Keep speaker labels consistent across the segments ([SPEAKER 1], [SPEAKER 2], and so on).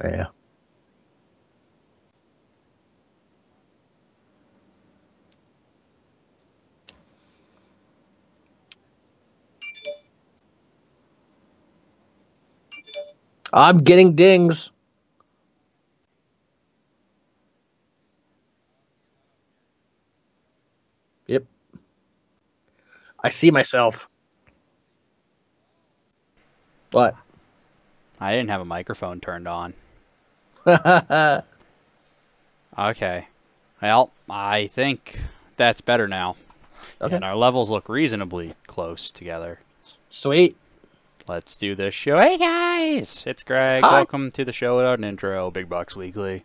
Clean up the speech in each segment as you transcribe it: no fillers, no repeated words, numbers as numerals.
[SPEAKER 1] Yeah. I'm getting dings. Yep. I see myself. What?
[SPEAKER 2] I didn't have a microphone turned on.
[SPEAKER 1] Okay.
[SPEAKER 2] Okay. Well, I think that's better now. And our levels look reasonably close together.
[SPEAKER 1] Sweet.
[SPEAKER 2] Let's do this show. Hey guys! It's Greg.
[SPEAKER 1] Hi.
[SPEAKER 2] Welcome to the show without an intro. Big Bucks Weekly.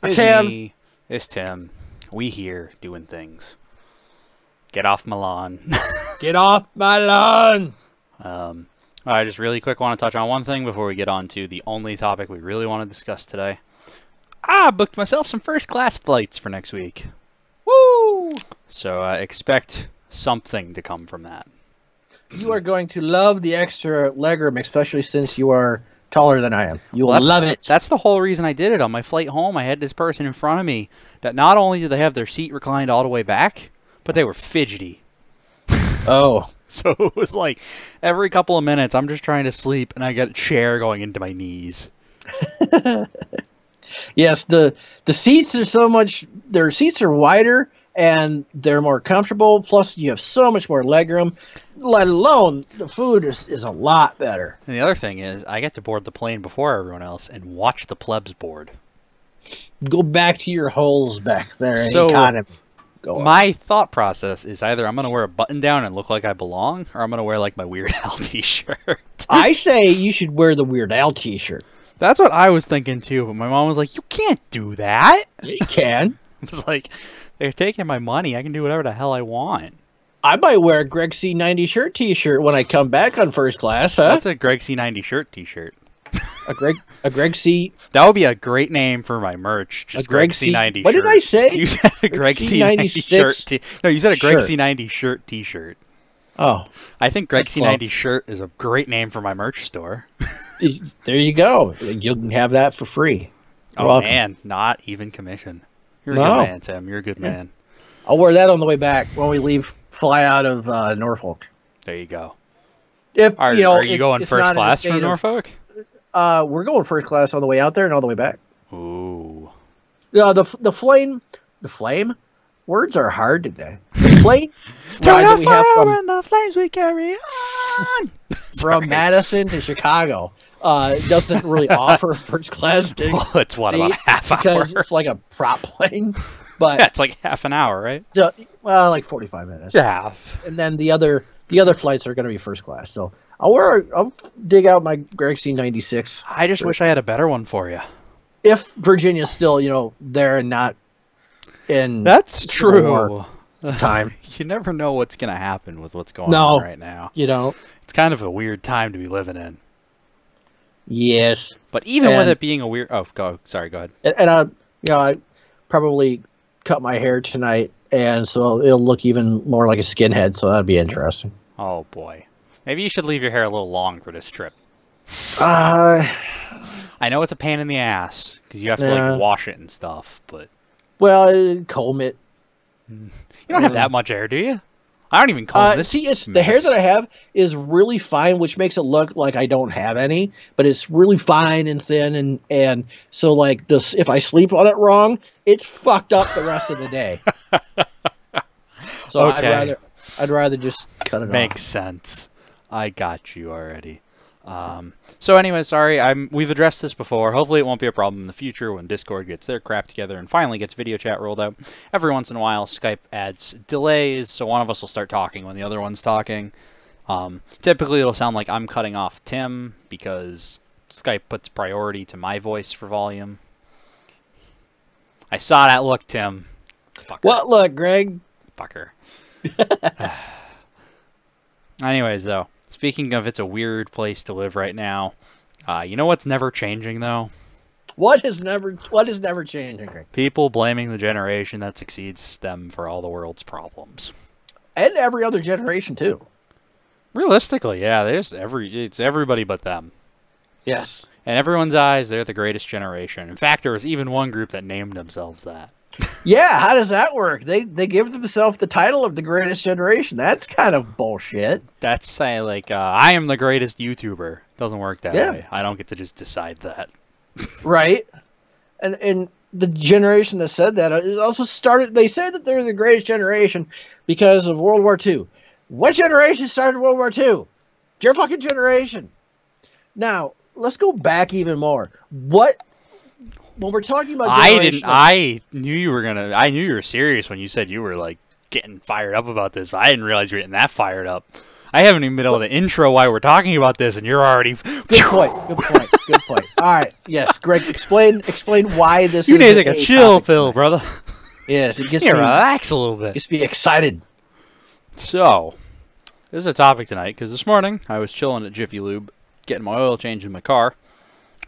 [SPEAKER 2] It's
[SPEAKER 1] Tim.
[SPEAKER 2] me. It's Tim. We here doing things. Get off my lawn.
[SPEAKER 1] Get off my lawn.
[SPEAKER 2] I just really quick want to touch on one thing before we get on to the only topic we really want to discuss today. I booked myself some first class flights for next week.
[SPEAKER 1] Woo!
[SPEAKER 2] So expect something to come from that.
[SPEAKER 1] You are going to love the extra legroom, especially since you are taller than I am. You will love it.
[SPEAKER 2] That's the whole reason I did it. On my flight home, I had this person in front of me that not only did they have their seat reclined all the way back, but they were fidgety.
[SPEAKER 1] Oh.
[SPEAKER 2] So it was like every couple of minutes, I'm just trying to sleep, and I got a chair going into my knees.
[SPEAKER 1] Yes, the seats are so much. Their seats are wider and they're more comfortable. Plus, you have so much more legroom. Let alone the food is a lot better.
[SPEAKER 2] And the other thing is, I get to board the plane before everyone else and watch the plebs board.
[SPEAKER 1] Go back to your holes back there in
[SPEAKER 2] So,
[SPEAKER 1] economy. Go on.
[SPEAKER 2] My thought process is either I'm going to wear a button down and look like I belong, or I'm going to wear like my Weird Al t-shirt.
[SPEAKER 1] I say you should wear the Weird Al t-shirt.
[SPEAKER 2] That's what I was thinking too, but my mom was like, "You can't do that."
[SPEAKER 1] You can.
[SPEAKER 2] I was like, "They're taking my money. I can do whatever the hell I want."
[SPEAKER 1] I might wear a Greg C90 shirt t-shirt when I come back on first class, huh?
[SPEAKER 2] That's a Greg C90 shirt t-shirt.
[SPEAKER 1] A Greg C.
[SPEAKER 2] That would be a great name for my merch. Just
[SPEAKER 1] A Greg
[SPEAKER 2] C90 shirt.
[SPEAKER 1] What did I say?
[SPEAKER 2] You said a Greg C90 shirt. No, you said a Greg
[SPEAKER 1] shirt.
[SPEAKER 2] C90 shirt t-shirt.
[SPEAKER 1] Oh,
[SPEAKER 2] I think Greg
[SPEAKER 1] That's
[SPEAKER 2] C90
[SPEAKER 1] close.
[SPEAKER 2] shirt is a great name for my merch store.
[SPEAKER 1] there you go. You can have that for free. You're
[SPEAKER 2] Oh
[SPEAKER 1] welcome.
[SPEAKER 2] man, not even commission. You're a
[SPEAKER 1] No.
[SPEAKER 2] good man, Tim. You're a good man.
[SPEAKER 1] I'll wear that on the way back when we fly out of Norfolk.
[SPEAKER 2] There you go.
[SPEAKER 1] If
[SPEAKER 2] Are
[SPEAKER 1] you know,
[SPEAKER 2] you
[SPEAKER 1] it's-
[SPEAKER 2] going
[SPEAKER 1] it's
[SPEAKER 2] first
[SPEAKER 1] not in a
[SPEAKER 2] class for
[SPEAKER 1] state of-
[SPEAKER 2] Norfolk?
[SPEAKER 1] We're going first class on the way out there and on the way back.
[SPEAKER 2] Ooh.
[SPEAKER 1] The flame. Words are hard today. The plane
[SPEAKER 2] Turn
[SPEAKER 1] ride
[SPEAKER 2] up
[SPEAKER 1] that we have
[SPEAKER 2] fire
[SPEAKER 1] from,
[SPEAKER 2] and the flames we carry on.
[SPEAKER 1] from Madison to Chicago doesn't really offer first class to
[SPEAKER 2] Well, it's what, about a half hour?
[SPEAKER 1] because it's like a prop plane, but
[SPEAKER 2] Yeah, it's like half an hour, right?
[SPEAKER 1] well, like 45 minutes.
[SPEAKER 2] Half.
[SPEAKER 1] And then the other flights are going to be first class. So I'll dig out my Greg C96
[SPEAKER 2] I just wish I had a better one for you.
[SPEAKER 1] if Virginia's still there and not in
[SPEAKER 2] That's
[SPEAKER 1] Civil War
[SPEAKER 2] true.
[SPEAKER 1] time.
[SPEAKER 2] You never know what's going to happen with what's going
[SPEAKER 1] No.
[SPEAKER 2] on right now.
[SPEAKER 1] It's
[SPEAKER 2] It's kind of a weird time to be living in.
[SPEAKER 1] yes.
[SPEAKER 2] But even with
[SPEAKER 1] And-
[SPEAKER 2] it being a weird... Oh, sorry, go ahead.
[SPEAKER 1] And I probably cut my hair tonight, and so it'll look even more like a skinhead. So that'd be interesting.
[SPEAKER 2] Oh, boy. Maybe you should leave your hair a little long for this trip.
[SPEAKER 1] Uh,
[SPEAKER 2] I know it's a pain in the ass, because you have to,
[SPEAKER 1] Yeah.
[SPEAKER 2] like, wash it and stuff, but...
[SPEAKER 1] well, comb it.
[SPEAKER 2] You don't have that much hair, do you? I don't even comb this
[SPEAKER 1] See, it's the
[SPEAKER 2] mess.
[SPEAKER 1] hair that I have is really fine, which makes it look like I don't have any. But it's really fine and thin, and so like this, if I sleep on it wrong, it's fucked up the rest of the day. So
[SPEAKER 2] Okay.
[SPEAKER 1] I'd rather just cut it
[SPEAKER 2] Makes sense. I got you already. So anyway, sorry, we've addressed this before. Hopefully it won't be a problem in the future when Discord gets their crap together and finally gets video chat rolled out. Every once in a while, Skype adds delays, so one of us will start talking when the other one's talking. Typically, it'll sound like I'm cutting off Tim because Skype puts priority to my voice for volume. I saw that look, Tim. Fucker.
[SPEAKER 1] What look, Greg?
[SPEAKER 2] Fucker. Anyways, though, speaking of it's a weird place to live right now, you know what's never changing, though?
[SPEAKER 1] What is never changing, Greg?
[SPEAKER 2] People blaming the generation that succeeds them for all the world's problems.
[SPEAKER 1] And every other generation too.
[SPEAKER 2] Realistically, yeah, it's everybody but them.
[SPEAKER 1] Yes.
[SPEAKER 2] In everyone's eyes, they're the greatest generation. In fact, there was even one group that named themselves that.
[SPEAKER 1] Yeah, how does that work? They give themselves the title of the greatest generation. That's kind of bullshit.
[SPEAKER 2] That's like, I am the greatest YouTuber. Doesn't work that way. I don't get to just decide that.
[SPEAKER 1] Right. And the generation that said that also started, they said that they're the greatest generation because of World War II. What generation started World War II? Your fucking generation. Now, let's go back even more. When we're talking about
[SPEAKER 2] I knew you were serious when you said you were like getting fired up about this, but I didn't realize you were getting that fired up. I haven't even been able to intro why we're talking about this, and you're already.
[SPEAKER 1] Good point. All right, yes, Greg, explain why this.
[SPEAKER 2] You need to take a chill pill, brother.
[SPEAKER 1] Yes, it gets
[SPEAKER 2] me
[SPEAKER 1] me
[SPEAKER 2] relax a little bit.
[SPEAKER 1] Gets me excited.
[SPEAKER 2] So, this is a topic tonight because this morning I was chilling at Jiffy Lube, getting my oil change in my car.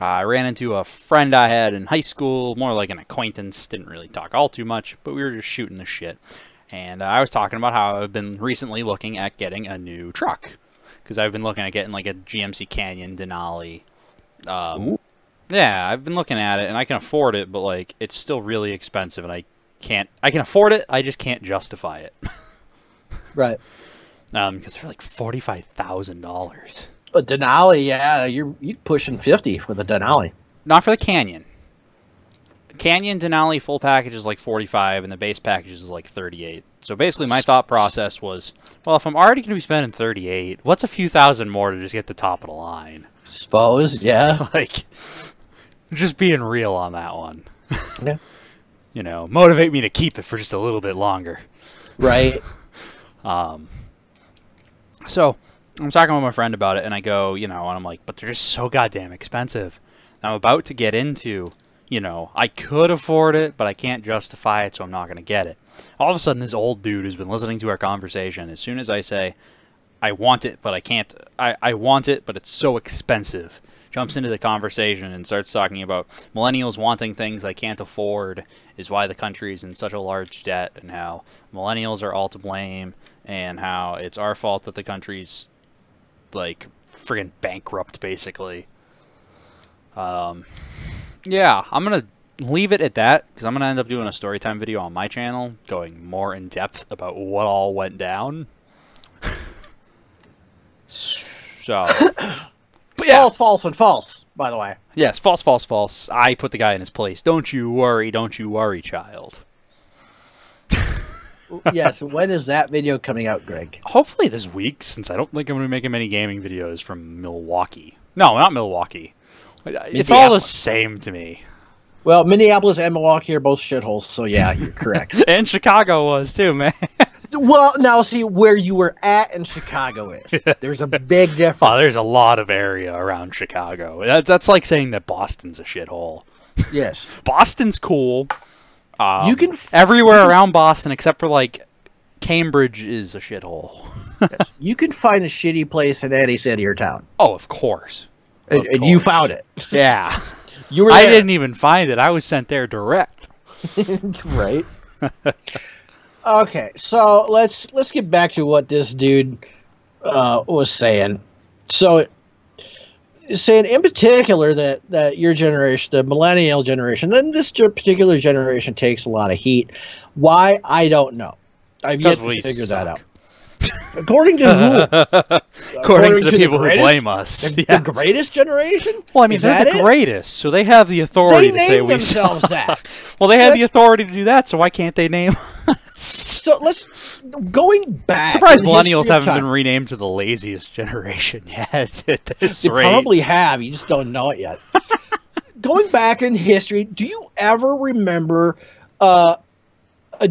[SPEAKER 2] I ran into a friend I had in high school, more like an acquaintance. Didn't really talk all too much, but we were just shooting the shit. And I was talking about how I've been recently looking at getting a new truck. Because I've been looking at getting like a GMC Canyon Denali. Yeah, I've been looking at it and I can afford it, but like it's still really expensive and I can afford it, I just can't justify it.
[SPEAKER 1] Right.
[SPEAKER 2] Because they're like $45,000.
[SPEAKER 1] A Denali, yeah, you're pushing 50 with a Denali.
[SPEAKER 2] Not for the Canyon. Canyon Denali full package is like 45 and the base package is like 38. So basically my thought process was, well, if I'm already going to be spending 38, what's a few thousand more to just get the top of the line?
[SPEAKER 1] Suppose, yeah.
[SPEAKER 2] Like, just being real on that one.
[SPEAKER 1] Yeah.
[SPEAKER 2] You know, motivate me to keep it for just a little bit longer.
[SPEAKER 1] Right.
[SPEAKER 2] So I'm talking with my friend about it and I go, you know, and I'm like, but they're just so goddamn expensive. And I'm about to get into, you know, I could afford it, but I can't justify it, so I'm not going to get it. All of a sudden, this old dude who's been listening to our conversation, as soon as I say, I want it, but I can't, I want it, but it's so expensive, jumps into the conversation and starts talking about millennials wanting things they can't afford is why the country is in such a large debt, and how millennials are all to blame, and how it's our fault that the country's, like, friggin' bankrupt, basically. Yeah, I'm going to leave it at that, because I'm going to end up doing a storytime video on my channel, going more in depth about what all went down. So, but yeah.
[SPEAKER 1] False, and false, by the way.
[SPEAKER 2] Yes, false. I put the guy in his place. Don't you worry, child.
[SPEAKER 1] Yes, when is that video coming out, Greg?
[SPEAKER 2] Hopefully this week, since I don't think I'm going to be making many gaming videos from Milwaukee. No, not Milwaukee. It's all the same to me.
[SPEAKER 1] Well, Minneapolis and Milwaukee are both shitholes, so yeah, you're correct.
[SPEAKER 2] And Chicago was too, man.
[SPEAKER 1] Well, now see where you were at in Chicago is. There's a big difference.
[SPEAKER 2] Oh, there's a lot of area around Chicago. That's like saying that Boston's a shithole.
[SPEAKER 1] Yes.
[SPEAKER 2] Boston's cool.
[SPEAKER 1] You can
[SPEAKER 2] everywhere around Boston except for like Cambridge is a shithole.
[SPEAKER 1] Yes. You can find a shitty place in any city or town.
[SPEAKER 2] Oh, of course.
[SPEAKER 1] And you found it.
[SPEAKER 2] Yeah.
[SPEAKER 1] You were
[SPEAKER 2] I
[SPEAKER 1] there.
[SPEAKER 2] didn't even find it. I was sent there direct.
[SPEAKER 1] Right. Okay, so let's get back to what this dude was saying. So, saying in particular that your generation, the millennial generation, then this particular generation takes a lot of heat. Why? I don't know. I've yet to figure that out. According to who?
[SPEAKER 2] According to the people who blame us.
[SPEAKER 1] The greatest generation?
[SPEAKER 2] Well, I mean, they're the greatest, so they have the authority to say we
[SPEAKER 1] themselves that.
[SPEAKER 2] Well, they have the authauthority to do that, so why can't they name us?
[SPEAKER 1] So going back.
[SPEAKER 2] Surprised millennials haven't been renamed to the laziest generation yet. At this
[SPEAKER 1] they
[SPEAKER 2] rate.
[SPEAKER 1] Probably have. You just don't know it yet. Going back in history, do you ever remember a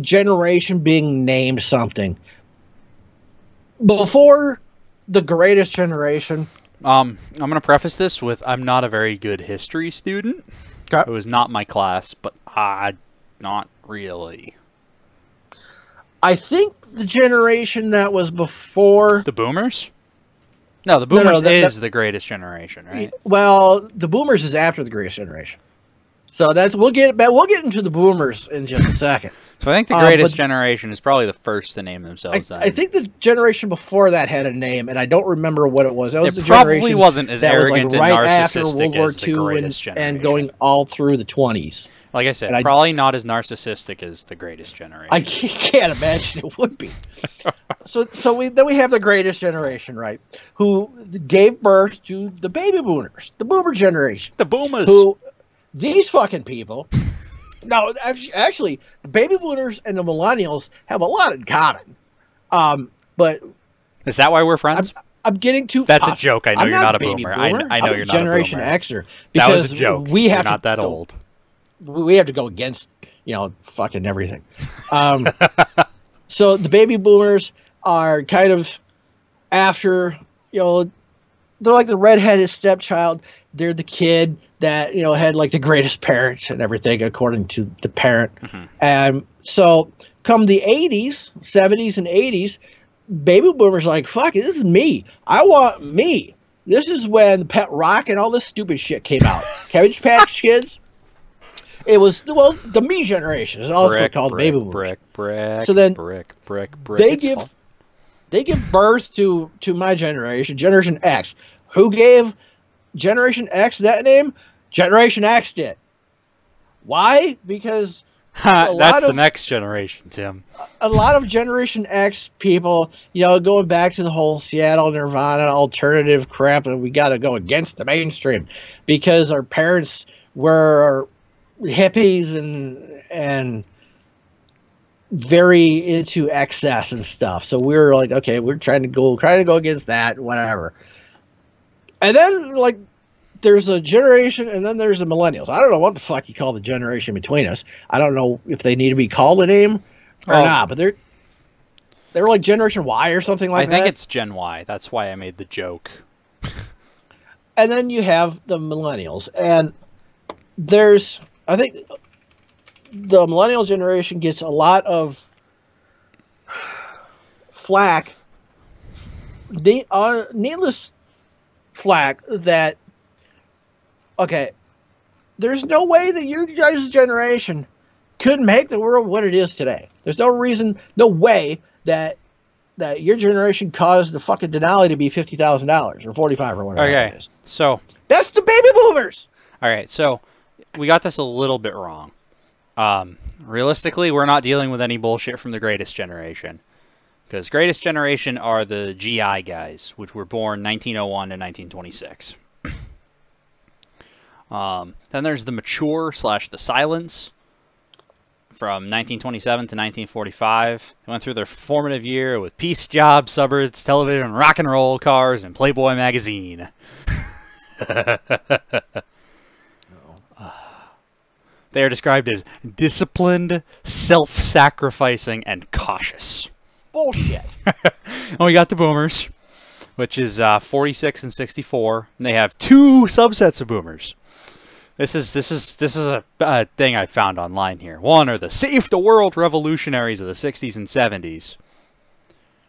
[SPEAKER 1] generation being named something? Before the greatest generation.
[SPEAKER 2] I'm going to preface this with I'm not a very good history student.
[SPEAKER 1] Okay.
[SPEAKER 2] It was not my class, but not really.
[SPEAKER 1] I think the generation that was before
[SPEAKER 2] the boomers. No, the boomers is the greatest generation, right?
[SPEAKER 1] Well, the boomers is after the greatest generation. So we'll get into the boomers in just a second.
[SPEAKER 2] So I think the greatest generation is probably the first to name themselves that.
[SPEAKER 1] I think the generation before that had a name, and I don't remember what it was. That was
[SPEAKER 2] it
[SPEAKER 1] the
[SPEAKER 2] probably
[SPEAKER 1] generation
[SPEAKER 2] wasn't as
[SPEAKER 1] that
[SPEAKER 2] arrogant
[SPEAKER 1] was like
[SPEAKER 2] and
[SPEAKER 1] right after
[SPEAKER 2] narcissistic
[SPEAKER 1] World War
[SPEAKER 2] as the greatest
[SPEAKER 1] II
[SPEAKER 2] generation.
[SPEAKER 1] and going all through the 20s.
[SPEAKER 2] Like I said, probably not as narcissistic as the greatest generation.
[SPEAKER 1] I can't imagine it would be. So we have the greatest generation, right? Who gave birth to the baby boomers, the boomer generation.
[SPEAKER 2] The boomers.
[SPEAKER 1] Who, these fucking people... No, actually, the baby boomers and the millennials have a lot in common. But
[SPEAKER 2] is that why we're friends?
[SPEAKER 1] I'm getting too.
[SPEAKER 2] That's a joke. I know
[SPEAKER 1] I'm
[SPEAKER 2] you're not a
[SPEAKER 1] baby
[SPEAKER 2] boomer. I know
[SPEAKER 1] I'm
[SPEAKER 2] you're not
[SPEAKER 1] Generation
[SPEAKER 2] a boomer.
[SPEAKER 1] Xer.
[SPEAKER 2] That was a joke.
[SPEAKER 1] We have
[SPEAKER 2] you're not that
[SPEAKER 1] go,
[SPEAKER 2] old.
[SPEAKER 1] We have to go against fucking everything. So the baby boomers are kind of after they're like the redheaded stepchild. They're the kid that had like the greatest parents and everything according to the parent.
[SPEAKER 2] Mm-hmm.
[SPEAKER 1] And so come the 80s, 70s and 80s, baby boomers like, fuck it, this is me. I want me. This is when Pet Rock and all this stupid shit came out. Cabbage Patch Kids. It was the me generation. It's also called baby boomers. So then they give birth to my generation, Generation X. Who gave Generation X that name? Generation X did. Why? Because
[SPEAKER 2] that's the next generation, Tim.
[SPEAKER 1] A lot of Generation X people, going back to the whole Seattle Nirvana alternative crap, and we got to go against the mainstream because our parents were hippies and very into excess and stuff. So we were like, okay, we're trying to go against that, whatever. And then like there's a generation, and then there's the millennials. I don't know what the fuck you call the generation between us. I don't know if they need to be called a name or not, but they're like Generation Y or something like that.
[SPEAKER 2] I think it's Gen Y. That's why I made the joke.
[SPEAKER 1] And then you have the millennials, and I think the millennial generation gets a lot of flack, needless flack, that okay, there's no way that your guys' generation could make the world what it is today. There's no reason, no way that your generation caused the fucking Denali to be $50,000 or $45,000 or whatever it is.
[SPEAKER 2] So
[SPEAKER 1] that's the baby boomers.
[SPEAKER 2] All right, so we got this a little bit wrong. Realistically, we're not dealing with any bullshit from the greatest generation. Because greatest generation are the GI guys, which were born 1901 to 1926. Then there's the mature / the silence from 1927 to 1945. They went through their formative year with Peace, Job, Suburbs, Television, Rock and Roll, Cars, and Playboy magazine. They are described as disciplined, self-sacrificing, and cautious.
[SPEAKER 1] Bullshit.
[SPEAKER 2] And we got the boomers, which is 46 and 64, and they have two subsets of boomers. This is a thing I found online here. One are the save the world revolutionaries of the 60s and 70s,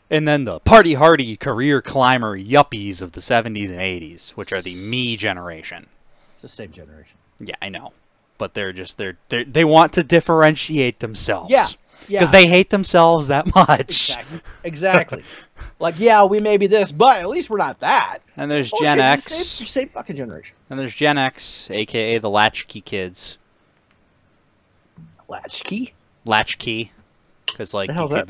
[SPEAKER 2] and then the party hardy career climber yuppies of the 70s and 80s, which are the me generation.
[SPEAKER 1] It's the same generation.
[SPEAKER 2] Yeah, I know, but they want to differentiate themselves.
[SPEAKER 1] Yeah.
[SPEAKER 2] Because they hate themselves that much.
[SPEAKER 1] Exactly. Like, yeah, we may be this, but at least we're not that.
[SPEAKER 2] And there's Gen X.
[SPEAKER 1] Same fucking generation.
[SPEAKER 2] And there's Gen X, a.k.a. the latchkey kids.
[SPEAKER 1] Latchkey?
[SPEAKER 2] Latchkey. Because, like,
[SPEAKER 1] you could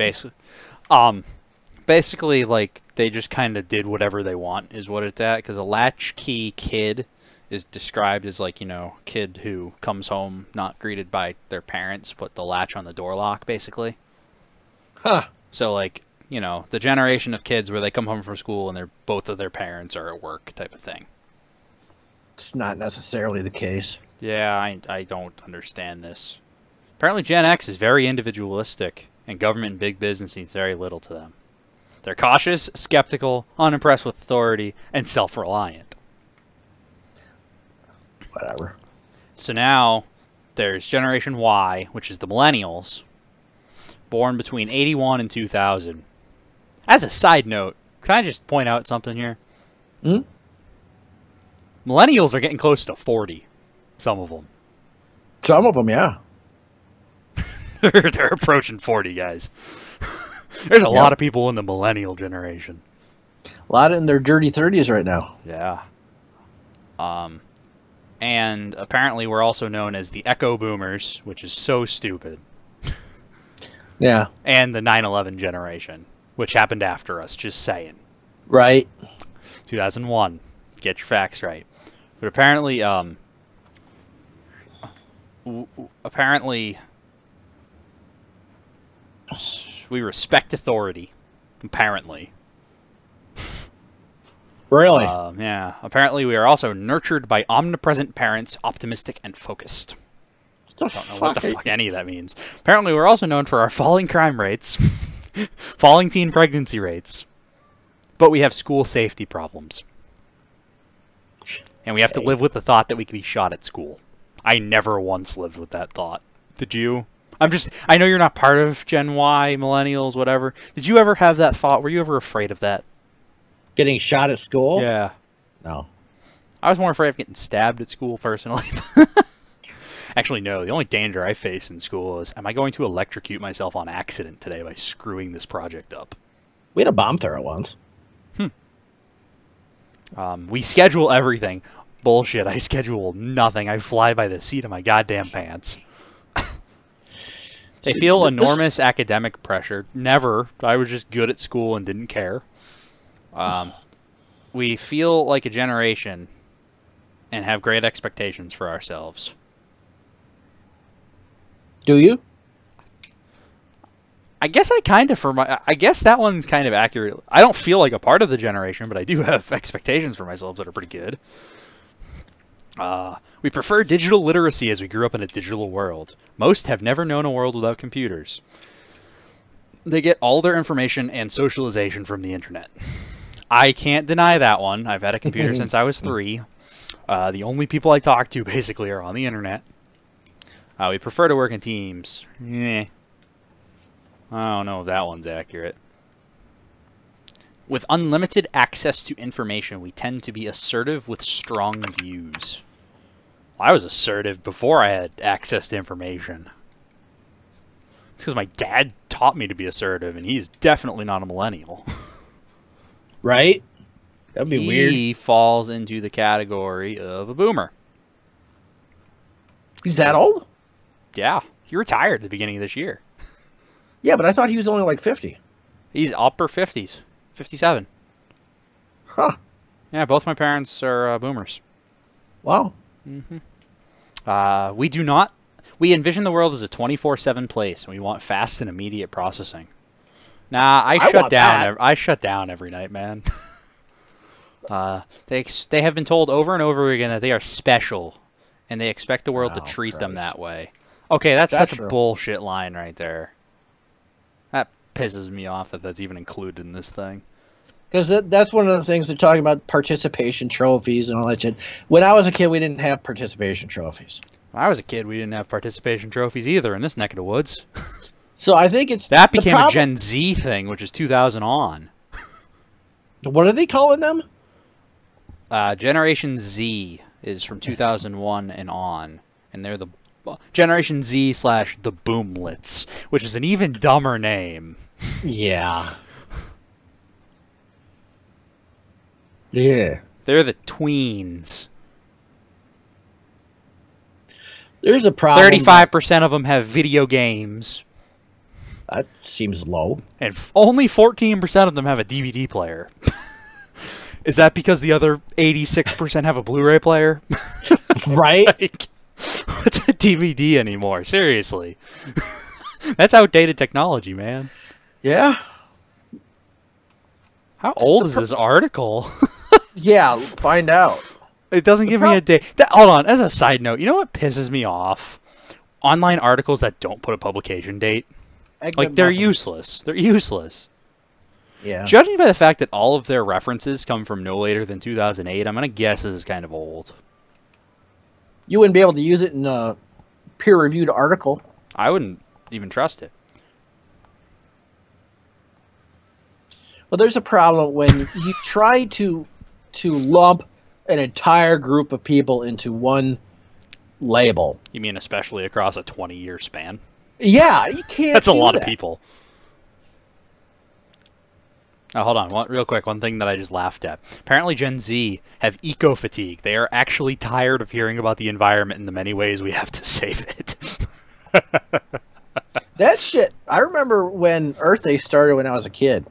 [SPEAKER 2] basically, like, they just kind of did whatever they want is what it's at. Because a latchkey kid is described as, like, kid who comes home not greeted by their parents, put the latch on the door lock, basically.
[SPEAKER 1] Huh.
[SPEAKER 2] So, like, the generation of kids where they come home from school and both of their parents are at work type of thing.
[SPEAKER 1] It's not necessarily the case.
[SPEAKER 2] Yeah, I don't understand this. Apparently Gen X is very individualistic, and government and big business needs very little to them. They're cautious, skeptical, unimpressed with authority, and self-reliant.
[SPEAKER 1] Whatever.
[SPEAKER 2] So now there's Generation Y, which is the millennials, born between 81 and 2000. As a side note, can I just point out something here? Millennials are getting close to 40. Some of them.
[SPEAKER 1] Some of them, yeah.
[SPEAKER 2] They're approaching 40, guys. There's a lot of people in the millennial generation.
[SPEAKER 1] A lot in their dirty 30s right now.
[SPEAKER 2] Yeah. And apparently we're also known as the Echo Boomers, which is so stupid.
[SPEAKER 1] Yeah.
[SPEAKER 2] And the 9/11 generation, which happened after us, just saying.
[SPEAKER 1] Right.
[SPEAKER 2] 2001. Get your facts right. But apparently, we respect authority. Apparently.
[SPEAKER 1] Really?
[SPEAKER 2] Yeah. Apparently, we are also nurtured by omnipresent parents, optimistic and focused. I don't know what the fuck any of that means. Apparently, we're also known for our falling crime rates, falling teen pregnancy rates, but we have school safety problems. And we have to live with the thought that we could be shot at school. I never once lived with that thought. Did you? I know you're not part of Gen Y, millennials, whatever. Did you ever have that thought? Were you ever afraid of that?
[SPEAKER 1] Getting shot at school?
[SPEAKER 2] Yeah.
[SPEAKER 1] No.
[SPEAKER 2] I was more afraid of getting stabbed at school, personally. Actually, no. The only danger I face in school is, am I going to electrocute myself on accident today by screwing this project up?
[SPEAKER 1] We had a bomb thrower once.
[SPEAKER 2] We schedule everything. Bullshit. I schedule nothing. I fly by the seat of my goddamn pants. They feel enormous academic pressure. Never. I was just good at school and didn't care. We feel like a generation and have great expectations for ourselves.
[SPEAKER 1] Do you?
[SPEAKER 2] I guess I guess that one's kind of accurate. I don't feel like a part of the generation, but I do have expectations for myself that are pretty good. We prefer digital literacy as we grew up in a digital world. Most have never known a world without computers. They get all their information and socialization from the internet. I can't deny that one. I've had a computer since I was 3. The only people I talk to basically are on the internet. We prefer to work in teams. I don't know if that one's accurate. With unlimited access to information, we tend to be assertive with strong views. Well, I was assertive before I had access to information. It's because my dad taught me to be assertive, and he's definitely not a millennial.
[SPEAKER 1] Right? That'd be weird.
[SPEAKER 2] He falls into the category of a boomer.
[SPEAKER 1] He's that old?
[SPEAKER 2] Yeah. He retired at the beginning of this year.
[SPEAKER 1] Yeah, but I thought he was only like 50.
[SPEAKER 2] He's upper 50s. 57.
[SPEAKER 1] Huh.
[SPEAKER 2] Yeah, both my parents are boomers.
[SPEAKER 1] Wow.
[SPEAKER 2] We do not... We envision the world as a 24/7 place, and we want fast and immediate processing. Nah, I shut down every night, man. They have been told over and over again that they are special, and they expect the world to treat them that way. Okay, that's such a bullshit line right there. That pisses me off that that's even included in this thing.
[SPEAKER 1] Because that's one of the things they're talking about, participation trophies and all that shit. When I was a kid, we didn't have participation trophies.
[SPEAKER 2] When I was a kid, we didn't have participation trophies either in this neck of the woods.
[SPEAKER 1] So I think it's...
[SPEAKER 2] That became a Gen Z thing, which is 2000 on.
[SPEAKER 1] What are they calling them?
[SPEAKER 2] Generation Z is from 2001 and on. And they're the... Generation Z / the Boomlets, which is an even dumber name.
[SPEAKER 1] Yeah. Yeah.
[SPEAKER 2] They're the tweens.
[SPEAKER 1] There's a problem.
[SPEAKER 2] 35% of them have video games.
[SPEAKER 1] That seems low.
[SPEAKER 2] And only 14% of them have a DVD player. Is that because the other 86% have a Blu-ray player?
[SPEAKER 1] Right?
[SPEAKER 2] Like, what's a DVD anymore? Seriously. That's outdated technology, man.
[SPEAKER 1] Yeah.
[SPEAKER 2] How old is this article?
[SPEAKER 1] Yeah, find out.
[SPEAKER 2] It doesn't give me a date. Hold on, as a side note, you know what pisses me off? Online articles that don't put a publication date. Like, they're useless. They're useless.
[SPEAKER 1] Yeah.
[SPEAKER 2] Judging by the fact that all of their references come from no later than 2008, I'm going to guess this is kind of old.
[SPEAKER 1] You wouldn't be able to use it in a peer-reviewed article.
[SPEAKER 2] I wouldn't even trust it.
[SPEAKER 1] Well, there's a problem when you try to lump an entire group of people into one label.
[SPEAKER 2] You mean especially across a 20-year span?
[SPEAKER 1] Yeah, you can't.
[SPEAKER 2] That's a lot
[SPEAKER 1] that.
[SPEAKER 2] of people. Oh, hold on, real quick. One thing that I just laughed at. Apparently, Gen Z have eco fatigue. They are actually tired of hearing about the environment and the many ways we have to save it.
[SPEAKER 1] That shit. I remember when Earth Day started when I was a kid.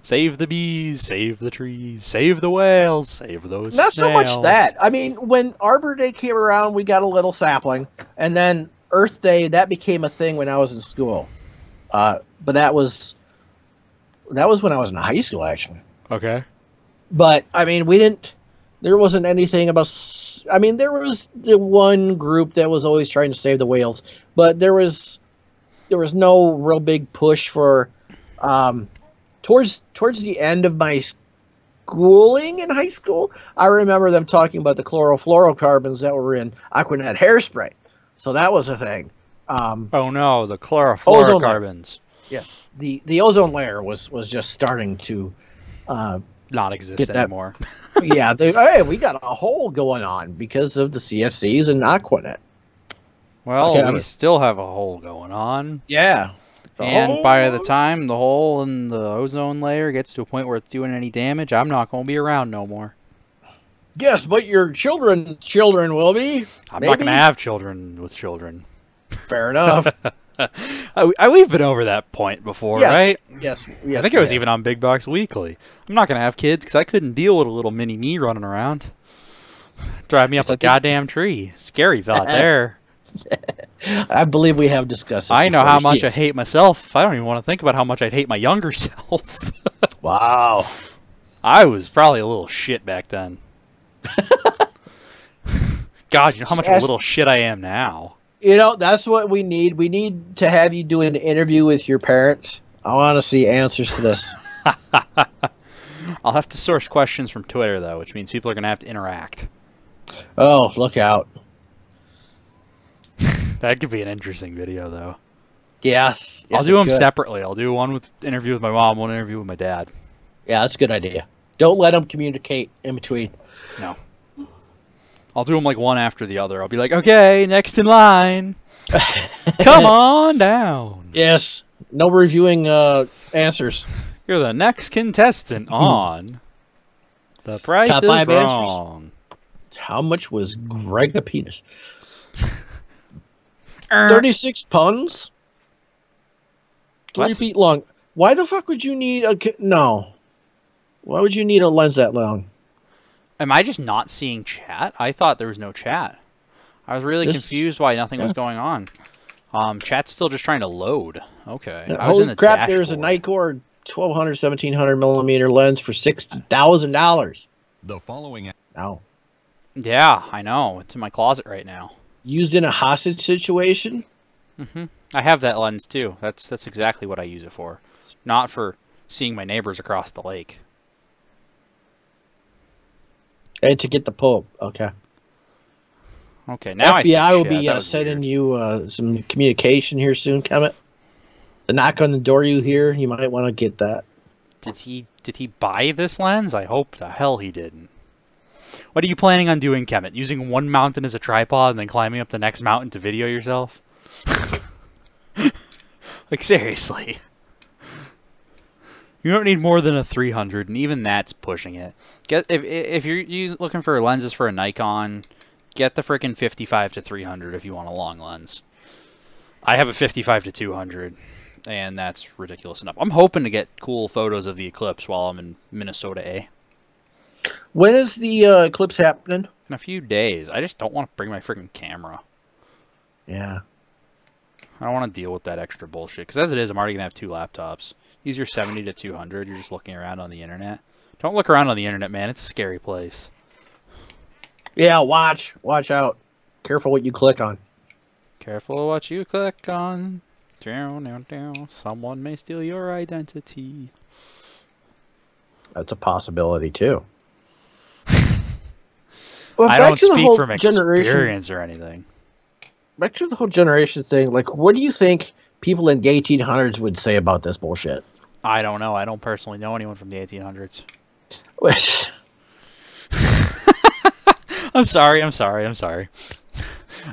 [SPEAKER 2] Save the bees, save the trees, save the whales, save those
[SPEAKER 1] Not so much
[SPEAKER 2] snails.
[SPEAKER 1] that. I mean, when Arbor Day came around, we got a little sapling, and then Earth Day, that became a thing when I was in school. But that was when I was in high school, actually.
[SPEAKER 2] Okay.
[SPEAKER 1] But I mean, there wasn't anything about. I mean, there was the one group that was always trying to save the whales, but there was no real big push for. Towards the end of my schooling in high school, I remember them talking about the chlorofluorocarbons that were in Aquanet hairspray. So that was a thing.
[SPEAKER 2] Oh no, the chlorofluorocarbons.
[SPEAKER 1] Yes, the ozone layer was just starting to
[SPEAKER 2] Not exist anymore.
[SPEAKER 1] Yeah, hey, we got a hole going on because of the CFCs and Aquanet.
[SPEAKER 2] Well, we still have a hole going on.
[SPEAKER 1] Yeah.
[SPEAKER 2] And by the time the hole in the ozone layer gets to a point where it's doing any damage, I'm not going to be around no more.
[SPEAKER 1] Yes, but your children's children will be.
[SPEAKER 2] I'm not going to have children with children.
[SPEAKER 1] Fair enough.
[SPEAKER 2] We've been over that point before,
[SPEAKER 1] yes.
[SPEAKER 2] right?
[SPEAKER 1] Yes.
[SPEAKER 2] I think it was even on Big Box Weekly. I'm not going to have kids because I couldn't deal with a little mini me running around. Drive me up a goddamn tree. Scary thought there.
[SPEAKER 1] I believe we have discussed this.
[SPEAKER 2] I know how much I hate myself. I don't even want to think about how much I'd hate my younger self.
[SPEAKER 1] Wow.
[SPEAKER 2] I was probably a little shit back then. God, you know how much of a little shit I am now.
[SPEAKER 1] You know, that's what we need. We need to have you do an interview with your parents. I want to see answers to this.
[SPEAKER 2] I'll have to source questions from Twitter, though, which means people are going to have to interact.
[SPEAKER 1] Oh, look out.
[SPEAKER 2] That could be an interesting video, though.
[SPEAKER 1] Yes.
[SPEAKER 2] I'll do them separately. I'll do one with interview with my mom, one interview with my dad.
[SPEAKER 1] Yeah, that's a good idea. Don't let them communicate in between.
[SPEAKER 2] No. I'll do them like one after the other. I'll be like, okay, next in line. Come on down.
[SPEAKER 1] Yes. No reviewing answers.
[SPEAKER 2] You're the next contestant on The Price
[SPEAKER 1] Top
[SPEAKER 2] is
[SPEAKER 1] 5
[SPEAKER 2] Wrong.
[SPEAKER 1] How much was Greg a penis? 36 puns? 3 feet long. Why the fuck would you need a... No. Why would you need a lens that long?
[SPEAKER 2] Am I just not seeing chat? I thought there was no chat. I was really confused why nothing was going on. Chat's still just trying to load. Okay. I was in the
[SPEAKER 1] crap,
[SPEAKER 2] dashboard.
[SPEAKER 1] there's a Nikkor 1200, 1700 millimeter lens for $60,000.
[SPEAKER 3] The following...
[SPEAKER 1] Ow.
[SPEAKER 2] Yeah, I know. It's in my closet right now.
[SPEAKER 1] Used in a hostage situation?
[SPEAKER 2] Mm-hmm. I have that lens, too. That's exactly what I use it for. Not for seeing my neighbors across the lake.
[SPEAKER 1] And to get the Pope. Okay.
[SPEAKER 2] Okay, now
[SPEAKER 1] FBI will be
[SPEAKER 2] be
[SPEAKER 1] sending you some communication here soon, Kemet. The knock on the door you hear, you might want to get that.
[SPEAKER 2] Did he buy this lens? I hope the hell he didn't. What are you planning on doing, Kemet? Using one mountain as a tripod and then climbing up the next mountain to video yourself? Like, seriously. You don't need more than a 300, and even that's pushing it. If you're looking for lenses for a Nikon, get the frickin' 55 to 300 if you want a long lens. I have a 55 to 200, and that's ridiculous enough. I'm hoping to get cool photos of the eclipse while I'm in Minnesota, eh?
[SPEAKER 1] When is the eclipse happening?
[SPEAKER 2] In a few days. I just don't want to bring my freaking camera.
[SPEAKER 1] Yeah.
[SPEAKER 2] I don't want to deal with that extra bullshit. Because as it is, I'm already going to have 2 laptops. Use your 70 to 200. You're just looking around on the internet. Don't look around on the internet, man. It's a scary place.
[SPEAKER 1] Yeah, watch. Watch out. Careful what you click on.
[SPEAKER 2] Careful what you click on. Down, down, down. Someone may steal your identity.
[SPEAKER 1] That's a possibility, too. Well,
[SPEAKER 2] I don't speak from experience or anything.
[SPEAKER 1] Back to the whole generation thing. Like, what do you think people in the 1800s would say about this bullshit?
[SPEAKER 2] I don't know. I don't personally know anyone from the 1800s. I'm sorry.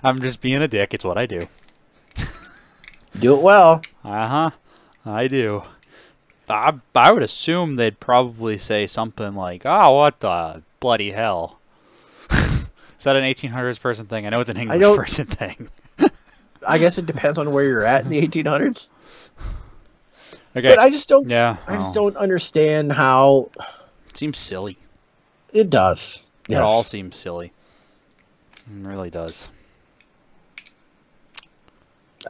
[SPEAKER 2] I'm just being a dick. It's what I do.
[SPEAKER 1] Do it well.
[SPEAKER 2] I do. I would assume they'd probably say something like, "Oh, what the bloody hell." Is that an 1800s person thing? I know it's an English person thing.
[SPEAKER 1] I guess it depends on where you're at in the 1800s.
[SPEAKER 2] Okay.
[SPEAKER 1] But I just don't.
[SPEAKER 2] Yeah.
[SPEAKER 1] I just don't understand how.
[SPEAKER 2] It seems silly.
[SPEAKER 1] It does.
[SPEAKER 2] Yes. It all seems silly. It really does.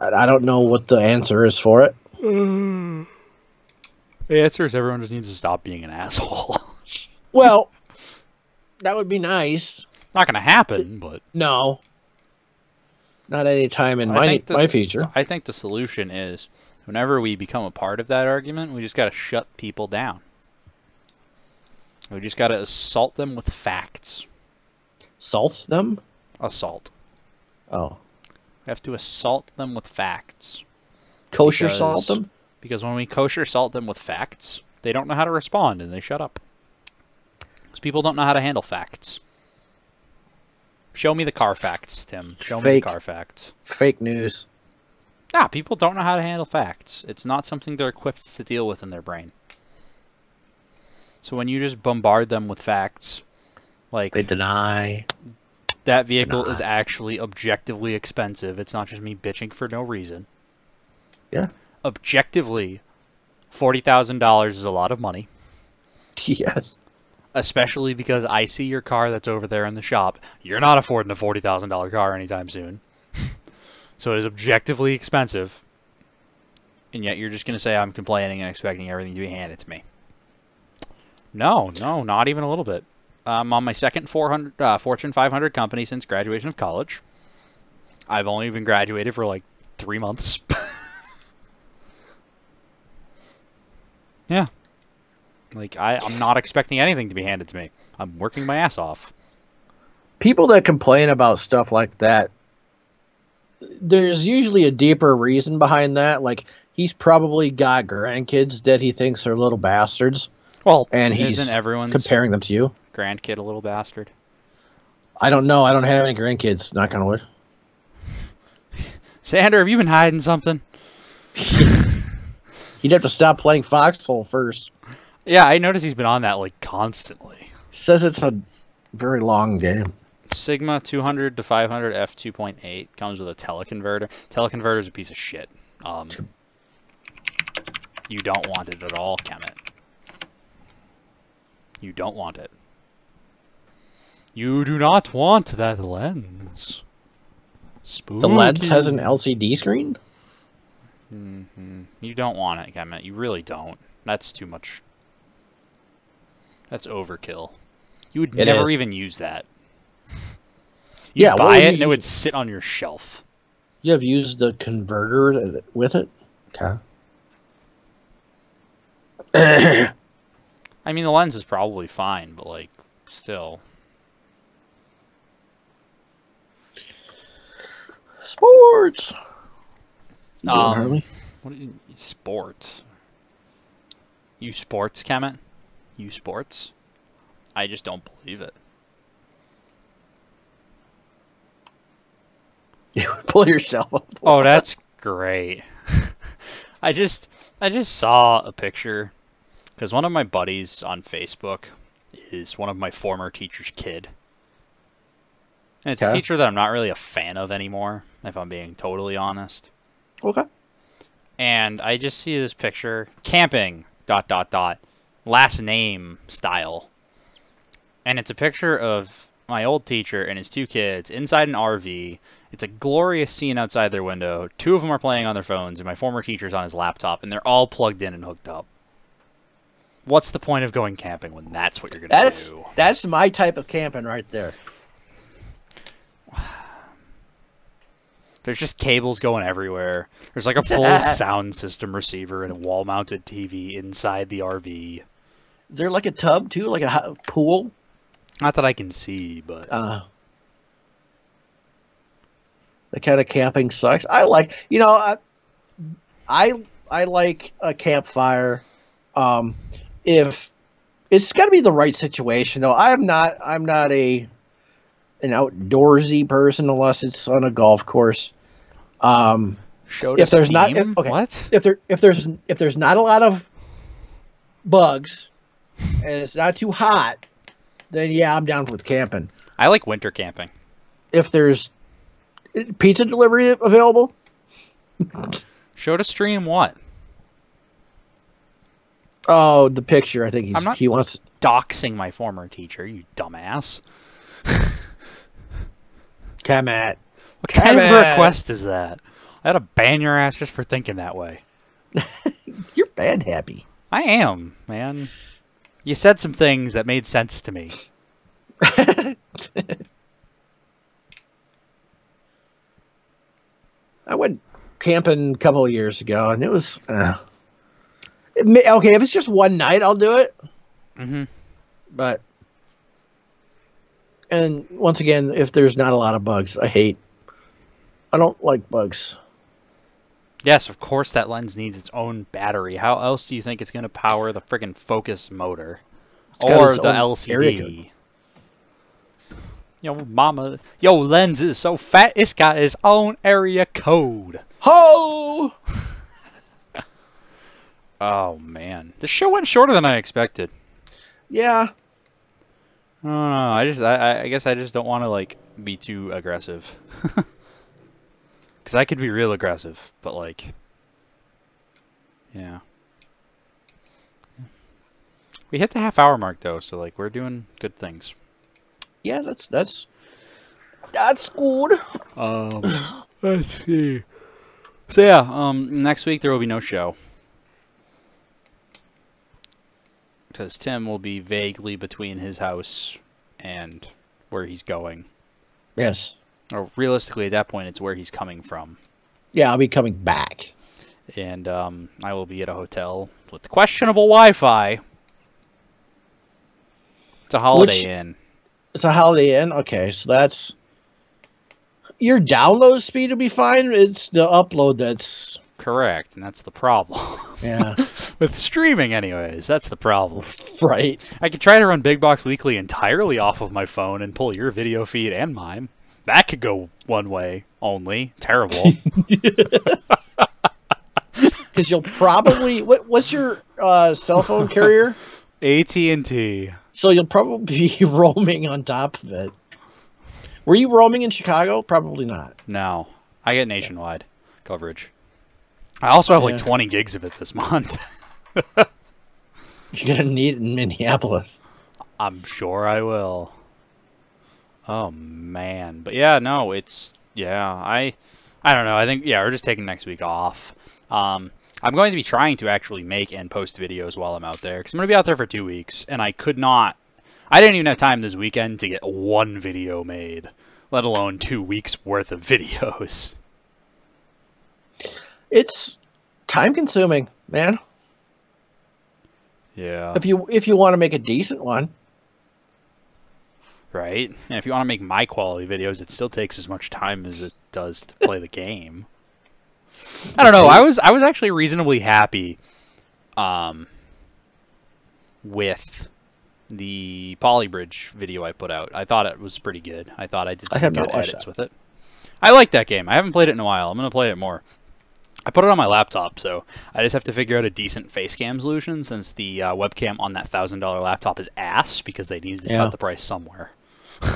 [SPEAKER 1] I don't know what the answer is for it.
[SPEAKER 2] The answer is everyone just needs to stop being an asshole.
[SPEAKER 1] Well, that would be nice.
[SPEAKER 2] Not going to happen, but...
[SPEAKER 1] No. Not any time in my future.
[SPEAKER 2] I think the solution is, whenever we become a part of that argument, we just got to shut people down. We just got to assault them with facts.
[SPEAKER 1] Salt them?
[SPEAKER 2] Assault.
[SPEAKER 1] Oh.
[SPEAKER 2] We have to assault them with facts.
[SPEAKER 1] Kosher salt them?
[SPEAKER 2] Because when we kosher salt them with facts, they don't know how to respond and they shut up. Because people don't know how to handle facts. Show me the car facts, Tim. Show me the car facts.
[SPEAKER 1] Fake news.
[SPEAKER 2] Nah, people don't know how to handle facts. It's not something they're equipped to deal with in their brain. So when you just bombard them with facts, like...
[SPEAKER 1] They deny.
[SPEAKER 2] That vehicle is actually objectively expensive. It's not just me bitching for no reason.
[SPEAKER 1] Yeah.
[SPEAKER 2] Objectively, $40,000 is a lot of money.
[SPEAKER 1] Yes.
[SPEAKER 2] Especially because I see your car that's over there in the shop. You're not affording a $40,000 car anytime soon. So it is objectively expensive. And yet you're just going to say I'm complaining and expecting everything to be handed to me. No, not even a little bit. I'm on my second Fortune 500 company since graduation of college. I've only been graduated for like 3 months. Yeah. Like, I'm not expecting anything to be handed to me. I'm working my ass off.
[SPEAKER 1] People that complain about stuff like that, there's usually a deeper reason behind that. Like, he's probably got grandkids that he thinks are little bastards.
[SPEAKER 2] Well,
[SPEAKER 1] and he's comparing them to you.
[SPEAKER 2] Grandkid a little bastard?
[SPEAKER 1] I don't know. I don't have any grandkids, knock on wood.
[SPEAKER 2] Sander, have you been hiding something?
[SPEAKER 1] You'd have to stop playing Foxhole first.
[SPEAKER 2] Yeah, I noticed he's been on that, like, constantly.
[SPEAKER 1] Says it's a very long game.
[SPEAKER 2] Sigma 200 to 500 f2.8 comes with a teleconverter. Teleconverter's a piece of shit. You don't want it at all, Kemet. You don't want it. You do not want that lens. Spooky.
[SPEAKER 1] The lens has an LCD screen?
[SPEAKER 2] You don't want it, Kemet. You really don't. That's too much. That's overkill. You would never even use that. You'd buy it and it would sit on your shelf.
[SPEAKER 1] You have used the converter with it? Okay.
[SPEAKER 2] I mean, the lens is probably fine, but, like, still.
[SPEAKER 1] Sports!
[SPEAKER 2] What are you, sports? You sports, Kemet? You sports? I just don't believe it.
[SPEAKER 1] You would pull yourself up.
[SPEAKER 2] Oh, that's great. I just saw a picture because one of my buddies on Facebook is one of my former teacher's kid. And it's a teacher that I'm not really a fan of anymore, if I'm being totally honest.
[SPEAKER 1] Okay.
[SPEAKER 2] And I just see this picture, camping, ... last name style. And it's a picture of my old teacher and his 2 kids inside an RV. It's a glorious scene outside their window. 2 of them are playing on their phones, and my former teacher's on his laptop, and they're all plugged in and hooked up. What's the point of going camping when that's what you're going to do?
[SPEAKER 1] That's my type of camping right there.
[SPEAKER 2] There's just cables going everywhere. There's like a full sound system receiver and a wall-mounted TV inside the RV.
[SPEAKER 1] Is there like a tub, too? Like a pool?
[SPEAKER 2] Not that I can see, but...
[SPEAKER 1] the kind of camping sucks. I like... You know, I like a campfire. If... It's got to be the right situation, though. I'm not an outdoorsy person unless it's on a golf course.
[SPEAKER 2] Show to
[SPEAKER 1] if there's
[SPEAKER 2] Steam?
[SPEAKER 1] not okay,
[SPEAKER 2] What?
[SPEAKER 1] if there's not a lot of bugs and it's not too hot, then yeah, I'm down with camping.
[SPEAKER 2] I like winter camping.
[SPEAKER 1] If there's pizza delivery available,
[SPEAKER 2] Show to stream what?
[SPEAKER 1] oh, the picture. I think
[SPEAKER 2] I'm not
[SPEAKER 1] he wants.
[SPEAKER 2] doxing my former teacher, you dumbass.
[SPEAKER 1] Come at.
[SPEAKER 2] What kind of request is that? I had to ban your ass just for thinking that way.
[SPEAKER 1] You're bad happy.
[SPEAKER 2] I am, man. You said some things that made sense to me.
[SPEAKER 1] I went camping a couple of years ago, and it was okay. If it's just one night, I'll do it.
[SPEAKER 2] Mm-hmm.
[SPEAKER 1] But and once again, if there's not a lot of bugs, I don't like bugs.
[SPEAKER 2] Yes, of course that lens needs its own battery. How else do you think it's going to power the friggin' focus motor? Or the LCD? Yo, mama. Yo, lens is so fat, it's got its own area code.
[SPEAKER 1] Ho!
[SPEAKER 2] Oh, man. This show went shorter than I expected.
[SPEAKER 1] Yeah.
[SPEAKER 2] I don't know. I guess I just don't want to, like, be too aggressive. Because I could be real aggressive, but, like, yeah. We hit the half-hour mark, though, so, like, we're doing good things.
[SPEAKER 1] Yeah, that's good.
[SPEAKER 2] Let's see. So, yeah, next week there will be no show. Because Tim will be vaguely between his house and where he's going.
[SPEAKER 1] Yes.
[SPEAKER 2] Or realistically, at that point, it's where he's coming from.
[SPEAKER 1] Yeah, I'll be coming back.
[SPEAKER 2] And I will be at a hotel with questionable Wi-Fi. It's a Holiday Inn.
[SPEAKER 1] It's a Holiday Inn? Okay, so that's... Your download speed will be fine. It's the upload that's...
[SPEAKER 2] Correct, and that's the problem.
[SPEAKER 1] Yeah.
[SPEAKER 2] With streaming, anyways, that's the problem.
[SPEAKER 1] Right.
[SPEAKER 2] I could try to run Big Box Weekly entirely off of my phone and pull your video feed and mine. That could go one way only. Terrible.
[SPEAKER 1] Because you'll probably... What's your cell phone carrier?
[SPEAKER 2] AT&T.
[SPEAKER 1] So you'll probably be roaming on top of it. Were you roaming in Chicago? Probably not.
[SPEAKER 2] No. I get nationwide coverage. I also have like 20 gigs of it this month.
[SPEAKER 1] You're going to need it in Minneapolis.
[SPEAKER 2] I'm sure I will. Oh, man. But yeah, no, it's... Yeah, I don't know. I think, yeah, we're just taking next week off. I'm going to be trying to actually make and post videos while I'm out there. Because I'm going to be out there for 2 weeks. And I could not... I didn't even have time this weekend to get one video made. Let alone 2 weeks worth of videos.
[SPEAKER 1] It's time-consuming, man.
[SPEAKER 2] Yeah.
[SPEAKER 1] If you want to make a decent one.
[SPEAKER 2] Right? And if you want to make my quality videos, it still takes as much time as it does to play the game. I don't know. I was actually reasonably happy with the Polybridge video I put out. I thought it was pretty good. I thought I did some good edits with it. I like that game. I haven't played it in a while. I'm going to play it more. I put it on my laptop, so I just have to figure out a decent face cam solution since the webcam on that $1,000 laptop is ass because they needed to cut the price somewhere.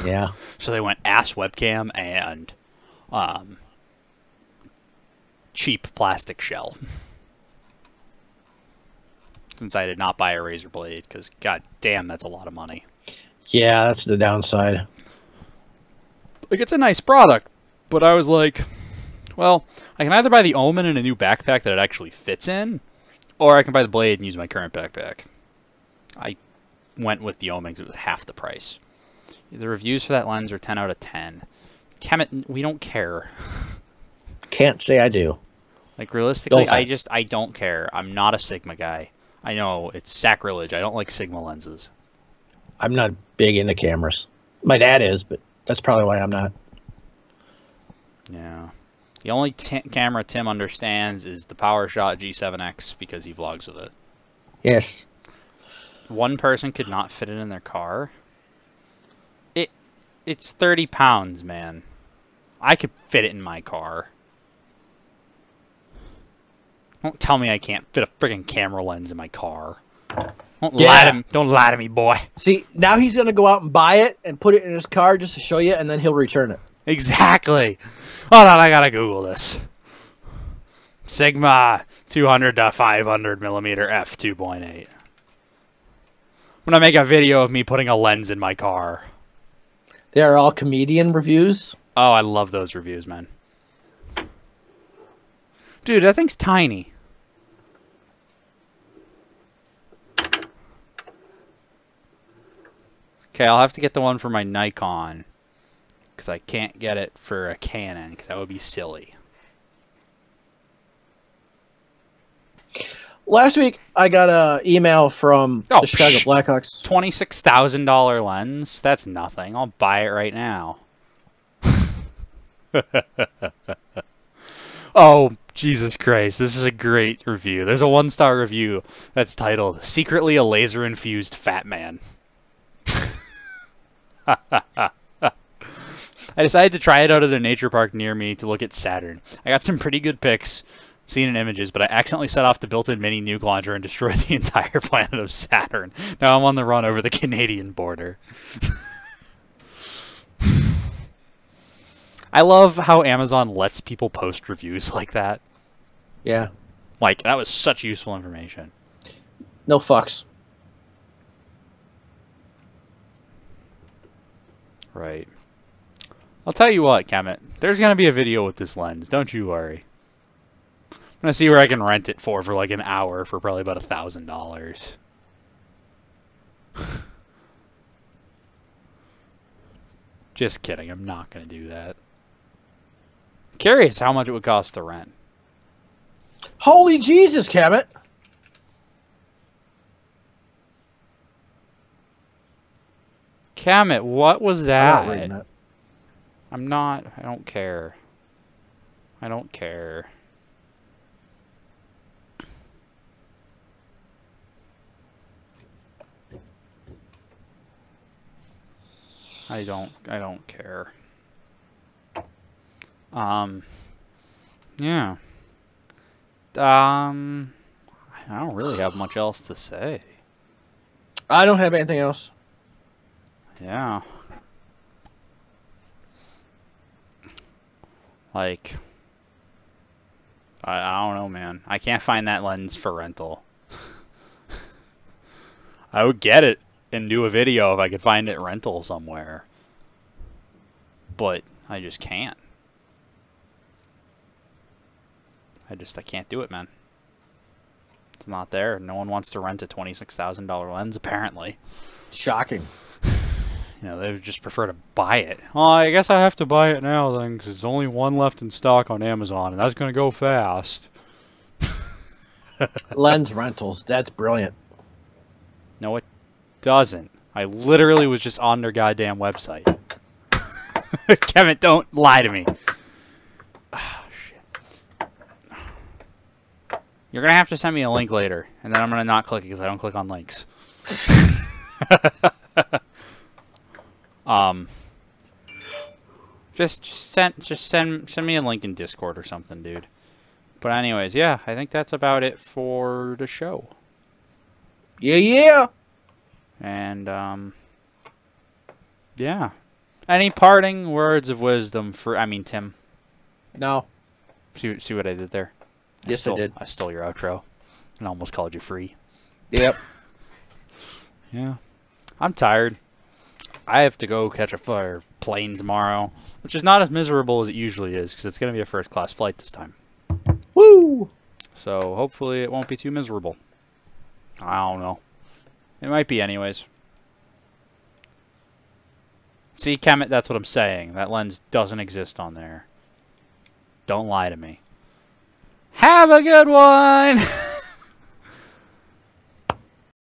[SPEAKER 1] Yeah.
[SPEAKER 2] So they went ass webcam and cheap plastic shell. Since I did not buy a Razer Blade, because god damn, that's a lot of money.
[SPEAKER 1] Yeah, that's the downside.
[SPEAKER 2] Like, it's a nice product, but I was like, well, I can either buy the Omen and a new backpack that it actually fits in, or I can buy the Blade and use my current backpack. I went with the Omen because it was half the price. The reviews for that lens are 10 out of 10. Kemet, we don't care.
[SPEAKER 1] Can't say I do.
[SPEAKER 2] Like, realistically, I don't care. I'm not a Sigma guy. I know, it's sacrilege. I don't like Sigma lenses.
[SPEAKER 1] I'm not big into cameras. My dad is, but that's probably why I'm not.
[SPEAKER 2] Yeah. The only camera Tim understands is the PowerShot G7X because he vlogs with it.
[SPEAKER 1] Yes.
[SPEAKER 2] One person could not fit it in their car. It's 30 pounds, man. I could fit it in my car. Don't tell me I can't fit a friggin' camera lens in my car. Don't lie to me, boy.
[SPEAKER 1] See, now he's gonna go out and buy it and put it in his car just to show you, and then he'll return it.
[SPEAKER 2] Exactly. Hold on, I gotta Google this. Sigma 200 to 500 millimeter f 2.8. I'm gonna make a video of me putting a lens in my car.
[SPEAKER 1] They are all comedian reviews.
[SPEAKER 2] Oh, I love those reviews, man. Dude, that thing's tiny. Okay, I'll have to get the one for my Nikon. Because I can't get it for a Canon, because that would be silly.
[SPEAKER 1] Last week, I got an email from the Chicago Blackhawks.
[SPEAKER 2] $26,000 lens? That's nothing. I'll buy it right now. Oh, Jesus Christ. This is a great review. There's a 1-star review that's titled, Secretly a Laser-Infused Fat Man. I decided to try it out at a nature park near me to look at Saturn. I got some pretty good pics seen in images, but I accidentally set off the built-in mini nuke launcher and destroyed the entire planet of Saturn. Now I'm on the run over the Canadian border. I love how Amazon lets people post reviews like that.
[SPEAKER 1] Yeah.
[SPEAKER 2] Like, that was such useful information.
[SPEAKER 1] No fucks.
[SPEAKER 2] Right. I'll tell you what, Kemet. There's going to be a video with this lens. Don't you worry. I'm going to see where I can rent it for like an hour for probably about $1,000. Just kidding. I'm not going to do that. Curious how much it would cost to rent.
[SPEAKER 1] Holy Jesus, Cabot!
[SPEAKER 2] Kemet, what was that?
[SPEAKER 1] I'm not reading that.
[SPEAKER 2] I'm not. I don't care. I don't care. I don't care. Yeah. I don't really have much else to say.
[SPEAKER 1] I don't have anything else.
[SPEAKER 2] Yeah. Like, I don't know, man. I can't find that lens for rental. I would get it and do a video if I could find it rental somewhere. But I just can't. I can't do it, man. It's not there. No one wants to rent a $26,000 lens, apparently.
[SPEAKER 1] Shocking.
[SPEAKER 2] You know, they would just prefer to buy it. Well, I guess I have to buy it now, then, because there's only one left in stock on Amazon, and that's going to go fast.
[SPEAKER 1] Lens rentals. That's brilliant.
[SPEAKER 2] No, it doesn't. I literally was just on their goddamn website. Kevin, don't lie to me. Oh, shit. You're going to have to send me a link later, and then I'm going to not click it because I don't click on links. Just send me a link in Discord or something, dude. But anyways, yeah, I think that's about it for the show.
[SPEAKER 1] Yeah.
[SPEAKER 2] And yeah. Any parting words of wisdom for Tim?
[SPEAKER 1] No.
[SPEAKER 2] See what I did there?
[SPEAKER 1] Yes, I did.
[SPEAKER 2] I stole your outro and almost called you free.
[SPEAKER 1] Yep.
[SPEAKER 2] Yeah. I'm tired. I have to go catch a plane tomorrow, which is not as miserable as it usually is because it's going to be a first-class flight this time.
[SPEAKER 1] Woo!
[SPEAKER 2] So hopefully it won't be too miserable. I don't know. It might be anyways. See, Kemet, that's what I'm saying. That lens doesn't exist on there. Don't lie to me. Have a good one!